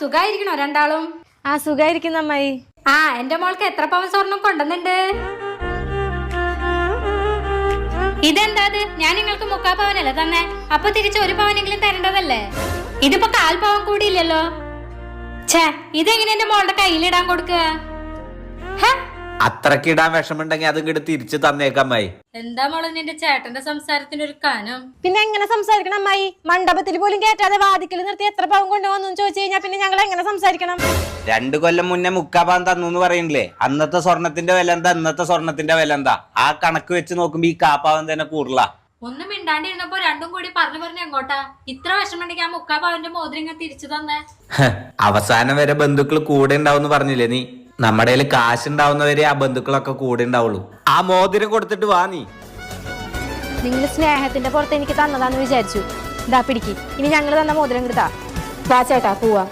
സുഖായിരിക്കണോ രണ്ടാളും? ആ സുഖായിരിക്കുന്ന അമ്മായി. എന്റെ മോൾക്ക് എത്ര പവൻ സ്വർണം കൊണ്ടുവന്നുണ്ട്? ഇതെന്താ ഞാൻ നിങ്ങൾക്ക് 3/4 പവനല്ലേ തന്നെ, അപ്പൊ തിരിച്ച് 1 പവനെങ്കിലും തരേണ്ടതല്ലേ? ഇതിപ്പോ 1/4 പവൻ കൂടി ഇല്ലല്ലോ. ഛേ, ഇതെങ്ങനെ എന്റെ മോളുടെ കയ്യിലിടാൻ കൊടുക്കുക? അത്രക്ക് ഇടാൻ വിഷമുണ്ടെങ്കിൽ അതും കിട്ടി തിരിച്ചു തന്നേക്കമ്മായി. എന്താ മോളെ നിന്റെ ചേട്ടന്റെ സംസാരത്തിന് ഒരു കാനം? പിന്നെ എങ്ങനെ സംസാരിക്കണം അമ്മായി? മണ്ഡപത്തിൽ പോലും കേറ്റാതെ വാതിക്കൽ നിർത്തി എത്ര പവൻ കൊണ്ടുവന്നു ചോദിച്ചു കഴിഞ്ഞാൽ പിന്നെ ഞങ്ങൾ എങ്ങനെ സംസാരിക്കണം? 2 കൊല്ലം മുന്നേ 3/4 പവൻ തന്നു പറയണില്ലേ? അന്നത്തെ സ്വർണത്തിന്റെ വില എന്താ, ഇന്നത്തെ സ്വർണത്തിന്റെ വില എന്താ? ആ കണക്ക് വെച്ച് നോക്കുമ്പോ ഈ 1/4 പവൻ തന്നെ കൂടുതലാ. ഒന്നും മിണ്ടാണ്ടിരുന്നപ്പോ രണ്ടും കൂടി പറഞ്ഞു എങ്ങോട്ടാ? ഇത്ര വിഷമുണ്ടെങ്കിൽ ആ 3/4 പവന്റെ മോതിരം തിരിച്ചു തന്നെ. അവസാനം വരെ ബന്ധുക്കൾ കൂടെ ഉണ്ടാവും പറഞ്ഞില്ലേ നീ? നമ്മുടെ കയ്യിൽ കാശുണ്ടാവുന്നവരെ ആ ബന്ധുക്കളൊക്കെ കൂടെ ഉണ്ടാവുള്ളൂ. ആ മോതിരം കൊടുത്തിട്ട് വാ നീ. നിങ്ങൾ സ്നേഹത്തിന്റെ പുറത്ത് എനിക്ക് തന്നതാന്ന് വിചാരിച്ചു. ഇതാ പിടിക്ക്, ഇനി ഞങ്ങൾ തന്ന മോതിരം കിട്ടാ. വാ ചേട്ടാ പോവാ.